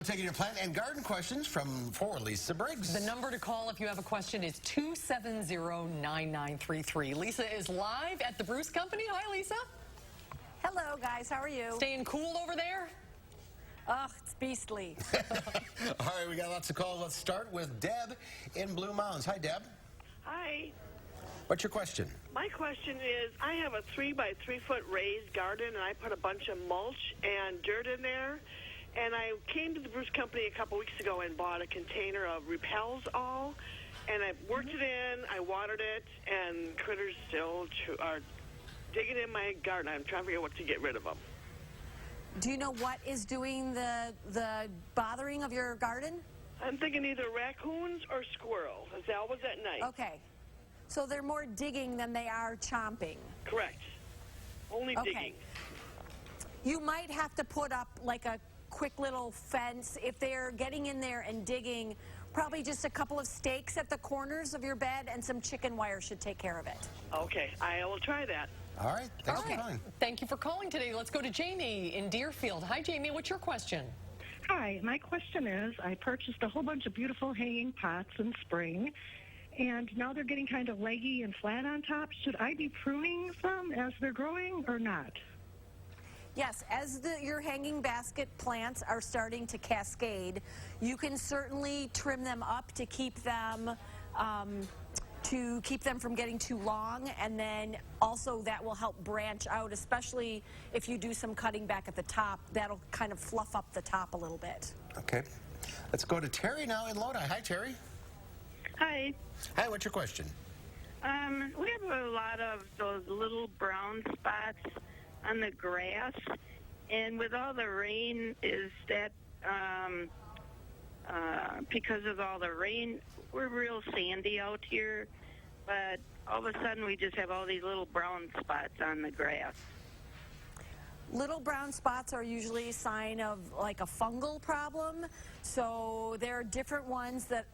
Taking your plant and garden questions for Lisa Briggs. The number to call if you have a question is 270-9933. Lisa is live at the Bruce Company. Hi, Lisa. Hello, guys. How are you? Staying cool over there? Ugh, it's beastly. All right, we got lots of calls. Let's start with Deb in Blue Mounds. Hi, Deb. Hi. What's your question? My question is, I have a 3 by 3 foot raised garden, and I put a bunch of mulch and dirt in there. And I came to the Bruce Company a couple weeks ago and bought a container of Repels All, and I worked it in, I watered it, and critters still are digging in my garden. I'm trying to figure out what to get rid of them. Do you know what is doing the bothering of your garden? I'm thinking either raccoons or squirrels. It's always at night. Okay. So they're more digging than they are chomping. Correct. Only digging. You might have to put up like a quick little fence if they're getting in there and digging. Probably just a couple of stakes at the corners of your bed and some chicken wire should take care of it. Okay, I will try that. All right, thanks for calling. Thank you for calling today. Let's go to Jamie in Deerfield. Hi, Jamie. What's your question? Hi, my question is, I purchased a whole bunch of beautiful hanging pots in spring, and now they're getting kind of leggy and flat on top. Should I be pruning them as they're growing or not? Yes, as your hanging basket plants are starting to cascade, you can certainly trim them up to keep them from getting too long, and then also that will help branch out, especially if you do some cutting back at the top. That'll kind of fluff up the top a little bit. Okay. Let's go to Terry now in Lodi. Hi, Terry. Hi. Hi, what's your question? We have a lot of those little brown spots on the grass, and with all the rain, is that because of all the rain? We're real sandy out here, but all of a sudden we just have all these little brown spots on the grass. Little brown spots are usually a sign of like a fungal problem. So there are different ones that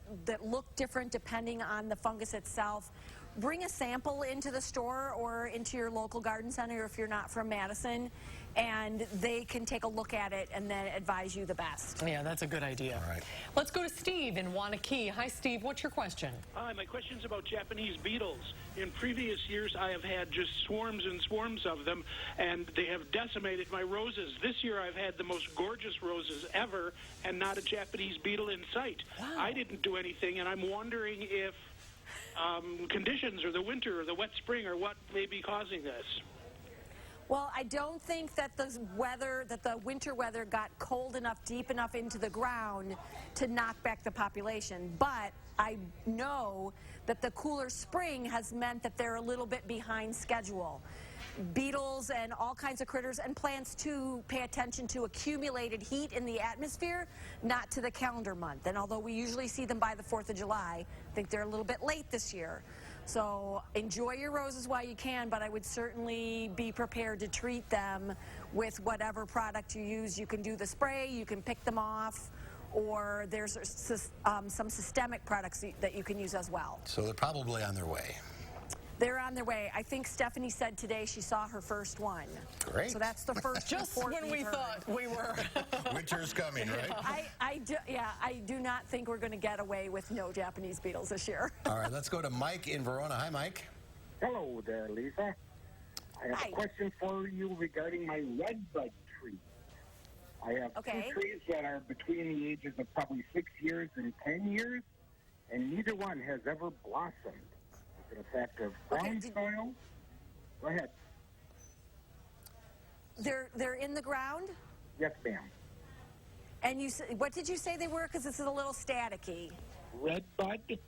look different depending on the fungus itself. Bring a sample into the store or into your local garden center if you're not from Madison, and they can take a look at it and then advise you the best. Yeah, that's a good idea. All right. Let's go to Steve in WAUNAKEE. Hi, Steve. What's your question? Hi, my question's about Japanese beetles. In previous years, I have had just swarms and swarms of them, and they have decimated my roses. This year, I've had the most gorgeous roses ever, and not a Japanese beetle in sight. Wow. I didn't do anything, and I'm wondering if conditions or the winter or the wet spring or what may be causing this. Well, I don't think that the winter weather got cold enough, deep enough into the ground to knock back the population. But I know that the cooler spring has meant that they're a little bit behind schedule. Beetles and all kinds of critters and plants too pay attention to accumulated heat in the atmosphere, not to the calendar month. And although we usually see them by the 4th of July, I think they're a little bit late this year. So enjoy your roses while you can, but I would certainly be prepared to treat them with whatever product you use. You can do the spray, you can pick them off, or there's some systemic products that you can use as well. So they're probably on their way. They're on their way. I think Stephanie said today she saw her first one. Great. So that's the first Just report when we we've thought heard. we were. Winter's coming, right? I do not think we're going to get away with no Japanese beetles this year. All right, let's go to Mike in Verona. Hi, Mike. Hello there, Lisa. I have a question for you regarding my redbud tree. I have two trees that are between the ages of probably 6 years and 10 years, and neither one has ever blossomed. Is it a fact of ground soil? Go ahead. They're in the ground? Yes, ma'am. And what did you say they were? Because this is a little staticky. Redbud.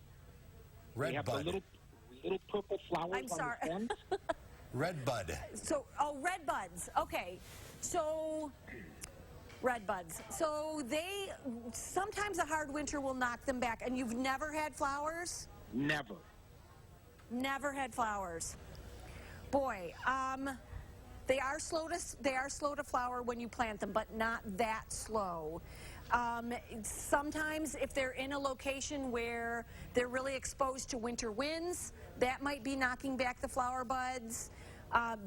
They have the little purple flowers on the stems. Redbud. So, red buds. Okay. So, red buds. So sometimes a hard winter will knock them back. And you've never had flowers? Never. Never had flowers. Boy, they are slow to flower when you plant them, but not that slow. Sometimes if they're in a location where they're really exposed to winter winds, that might be knocking back the flower buds.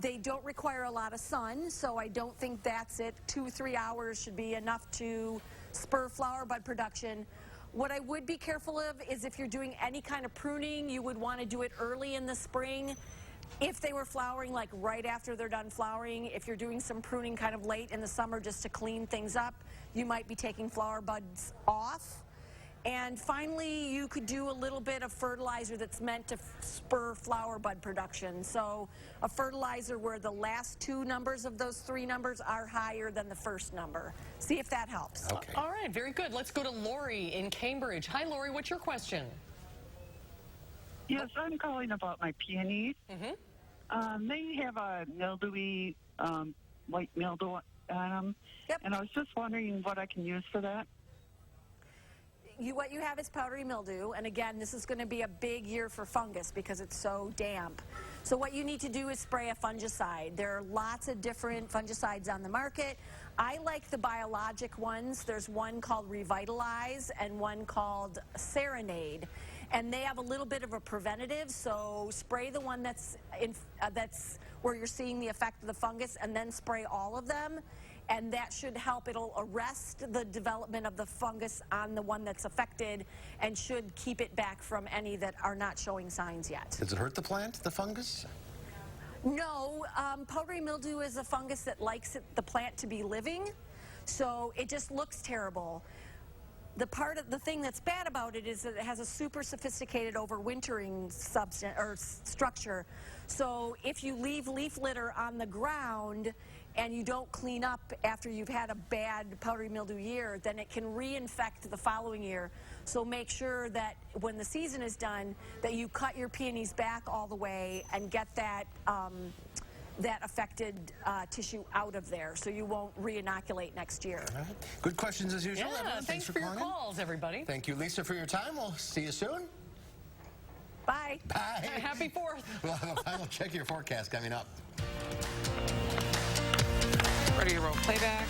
They don't require a lot of sun, so I don't think that's it. 2-3 hours should be enough to spur flower bud production. What I would be careful of is if you're doing any kind of pruning, you would want to do it early in the spring. If they were flowering like right after they're done flowering, if you're doing some pruning kind of late in the summer just to clean things up, you might be taking flower buds off. And finally, you could do a little bit of fertilizer that's meant to spur flower bud production. So a fertilizer where the last two numbers of those three numbers are higher than the first number. See if that helps. Okay. All right, very good. Let's go to Lori in Cambridge. Hi, Lori. What's your question? Yes, I'm calling about my peonies. They have a mildewy, white mildew on them. Yep. And I was just wondering what I can use for that. What you have is powdery mildew, and again, this is going to be a big year for fungus because it's so damp. So what you need to do is spray a fungicide. There are lots of different fungicides on the market. I like the biologic ones. There's one called Revitalize and one called Serenade, and they have a little bit of a preventative. So spray the one that's where you're seeing the effect of the fungus, and then spray all of them. And that should help. It'll arrest the development of the fungus on the one that's affected and should keep it back from any that are not showing signs yet. Does it hurt the plant, the fungus? No, powdery mildew is a fungus that likes the plant to be living, so it just looks terrible. The thing that's bad about it is that it has a super sophisticated overwintering substance or structure. So if you leave leaf litter on the ground and you don't clean up after you've had a bad powdery mildew year, then it can reinfect the following year. So make sure that when the season is done, that you cut your peonies back all the way and get that that affected tissue out of there, so you won't re-inoculate next year. All right. Good questions as usual. Yeah, everyone. thanks for your calling in. calls, everybody. Thank you, Lisa, for your time. We'll see you soon. Bye. Bye. Happy 4th. We'll have a final check of your forecast coming up. Ready to roll playback.